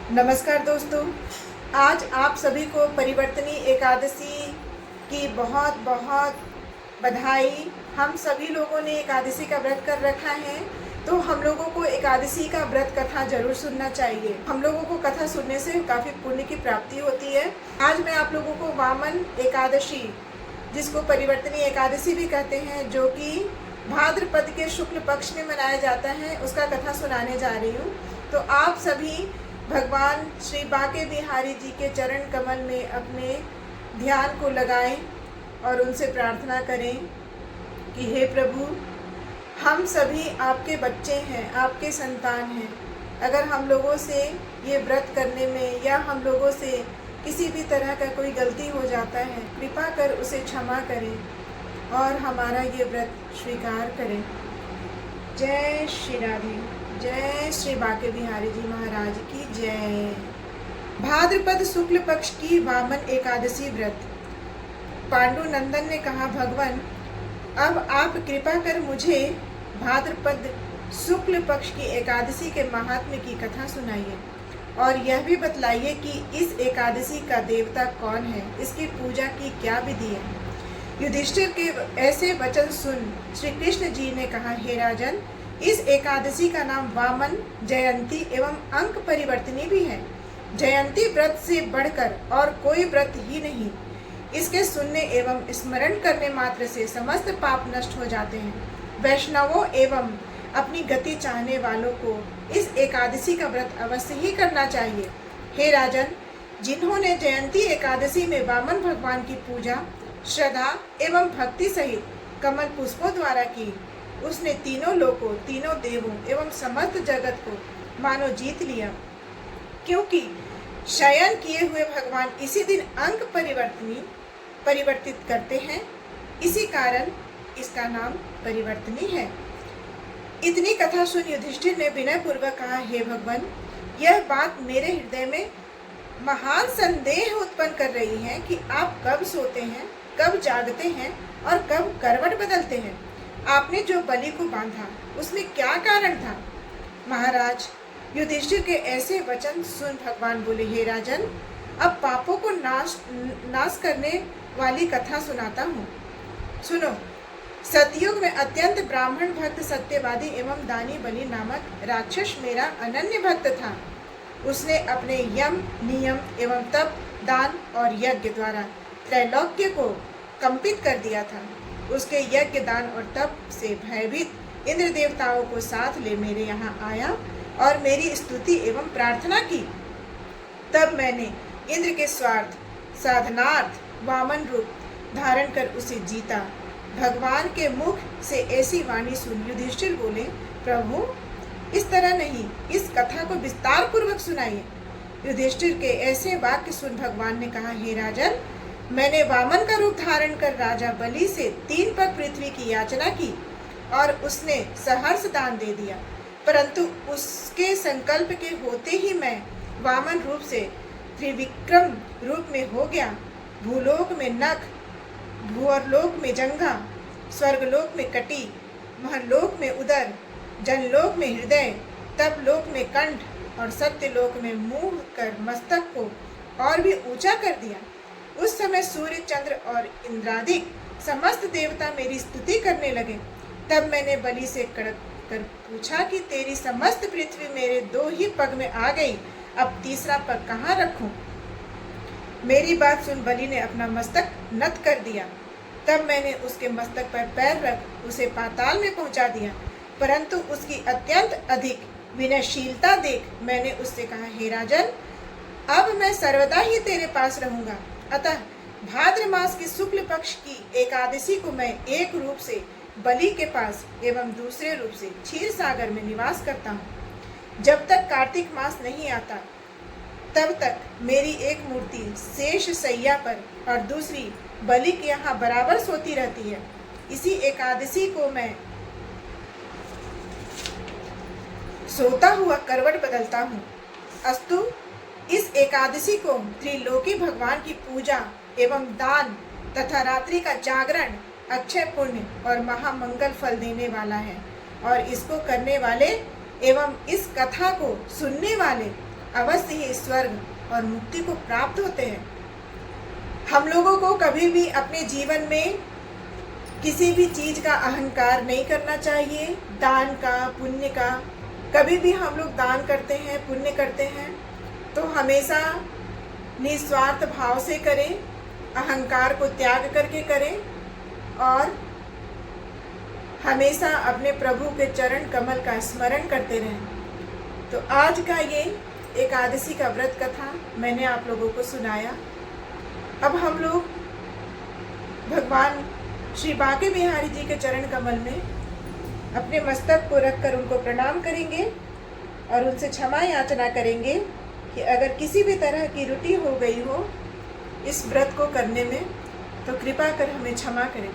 नमस्कार दोस्तों, आज आप सभी को परिवर्तनी एकादशी की बहुत बहुत बधाई। हम सभी लोगों ने एकादशी का व्रत कर रखा है, तो हम लोगों को एकादशी का व्रत कथा जरूर सुनना चाहिए। हम लोगों को कथा सुनने से काफ़ी पुण्य की प्राप्ति होती है। आज मैं आप लोगों को वामन एकादशी, जिसको परिवर्तनी एकादशी भी कहते हैं, जो कि भाद्रपद के शुक्ल पक्ष में मनाया जाता है, उसका कथा सुनाने जा रही हूँ। तो आप सभी भगवान श्री बांके बिहारी जी के चरण कमल में अपने ध्यान को लगाएं और उनसे प्रार्थना करें कि हे प्रभु, हम सभी आपके बच्चे हैं, आपके संतान हैं। अगर हम लोगों से ये व्रत करने में या हम लोगों से किसी भी तरह का कोई गलती हो जाता है, कृपा कर उसे क्षमा करें और हमारा ये व्रत स्वीकार करें। जय श्री राधे, जय श्री बांके बिहारी जी महाराज की जय। भाद्रपद शुक्ल पक्ष की वामन एकादशी व्रत। पांडु नंदन ने कहा, भगवान, अब आप कृपा कर मुझे भाद्रपद शुक्ल पक्ष की एकादशी के महात्म्य की कथा सुनाइए और यह भी बतलाइए कि इस एकादशी का देवता कौन है, इसकी पूजा की क्या विधि है। युधिष्ठिर के ऐसे वचन सुन श्री कृष्ण जी ने कहा, हे राजन, इस एकादशी का नाम वामन, जयंती एवं अंक परिवर्तनी भी है। जयंती व्रत से बढ़कर और कोई व्रत ही नहीं। इसके सुनने एवं स्मरण करने मात्र से समस्त पाप नष्ट हो जाते हैं। वैष्णवों एवं अपनी गति चाहने वालों को इस एकादशी का व्रत अवश्य ही करना चाहिए। हे राजन, जिन्होंने जयंती एकादशी में वामन भगवान की पूजा श्रद्धा एवं भक्ति सहित कमल पुष्पों द्वारा की, उसने तीनों लोकों, तीनों देवों एवं समस्त जगत को मानो जीत लिया। क्योंकि शयन किए हुए भगवान इसी दिन अंक परिवर्तित करते हैं, इसी कारण इसका नाम परिवर्तनी है। इतनी कथा सुन युधिष्ठिर ने विनय पूर्वक कहा, हे भगवान, यह बात मेरे हृदय में महान संदेह उत्पन्न कर रही है कि आप कब सोते हैं, कब जागते हैं और कब करवट बदलते हैं। आपने जो बलि को बांधा, उसमें क्या कारण था। महाराज, युधिष्ठिर के ऐसे वचन सुन भगवान बोले, हे राजन, अब पापों को नाश करने वाली कथा सुनाता हूँ। सुनो। सतयुग में अत्यंत ब्राह्मण भक्त, सत्यवादी एवं दानी बलि नामक राक्षस मेरा अनन्य भक्त था। उसने अपने यम, नियम एवं तप, दान और यज्ञ द्वारा त्रैलोक्य को कंपित कर दिया था। उसके यज्ञ, दान और तप से भयभीत इंद्र देवताओं को साथ ले मेरे यहाँ आया और मेरी स्तुति एवं प्रार्थना की। तब मैंने इंद्र के स्वार्थ साधनार्थ वामन रूप धारण कर उसे जीता। भगवान के मुख से ऐसी वाणी सुन युधिष्ठिर बोले, प्रभु, इस तरह नहीं, इस कथा को विस्तार पूर्वक सुनाइए। युधिष्ठिर के ऐसे वाक्य सुन भगवान ने कहा, हे राजन, मैंने वामन का रूप धारण कर राजा बलि से 3 पग पृथ्वी की याचना की और उसने सहर्ष दान दे दिया। परंतु उसके संकल्प के होते ही मैं वामन रूप से त्रिविक्रम रूप में हो गया। भूलोक में नख, भूअरलोक में जंघा, स्वर्गलोक में कटी, महलोक में उदर, जनलोक में हृदय, तपलोक में कंठ और सत्यलोक में मुंह कर मस्तक को और भी ऊंचा कर दिया। उस समय सूर्य, चंद्र और इंद्रादिक समस्त देवता मेरी स्तुति करने लगे। तब मैंने बलि से कड़क कर पूछा कि तेरी समस्त पृथ्वी मेरे 2 ही पग में आ गई, अब तीसरा पग कहाँ रखूं। मेरी बात सुन बलि ने अपना मस्तक नत कर दिया। तब मैंने उसके मस्तक पर पैर रख उसे पाताल में पहुंचा दिया। परंतु उसकी अत्यंत अधिक विनयशीलता देख मैंने उससे कहा, हे राजन, अब मैं सर्वदा ही तेरे पास रहूंगा। अतः भाद्र मास की शुक्ल पक्ष की एकादशी को मैं एक रूप से बलि के पास एवं दूसरे रूप से क्षीर सागर में निवास करता हूँ। जब तक कार्तिक मास नहीं आता, तब तक मेरी एक मूर्ति शेष सैया पर और दूसरी बलि के यहाँ बराबर सोती रहती है। इसी एकादशी को मैं सोता हुआ करवट बदलता हूँ। अस्तु, इस एकादशी को त्रिलोकी भगवान की पूजा एवं दान तथा रात्रि का जागरण अक्षय पुण्य और महामंगल फल देने वाला है और इसको करने वाले एवं इस कथा को सुनने वाले अवश्य ही स्वर्ग और मुक्ति को प्राप्त होते हैं। हम लोगों को कभी भी अपने जीवन में किसी भी चीज का अहंकार नहीं करना चाहिए। दान का, पुण्य का, कभी भी हम लोग दान करते हैं, पुण्य करते हैं तो हमेशा निस्वार्थ भाव से करें, अहंकार को त्याग करके करें और हमेशा अपने प्रभु के चरण कमल का स्मरण करते रहें। तो आज का ये एकादशी का व्रत कथा मैंने आप लोगों को सुनाया। अब हम लोग भगवान श्री बांके बिहारी जी के चरण कमल में अपने मस्तक को रखकर उनको प्रणाम करेंगे और उनसे क्षमा याचना करेंगे कि अगर किसी भी तरह की त्रुटि हो गई हो इस व्रत को करने में तो कृपा कर हमें क्षमा करें।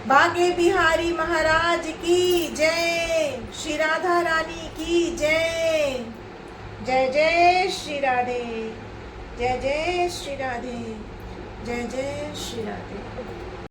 बांके बिहारी महाराज की जय, श्री राधा रानी की जय। जय जय श्री राधे, जय जय श्री राधे, जय जय श्री राधे।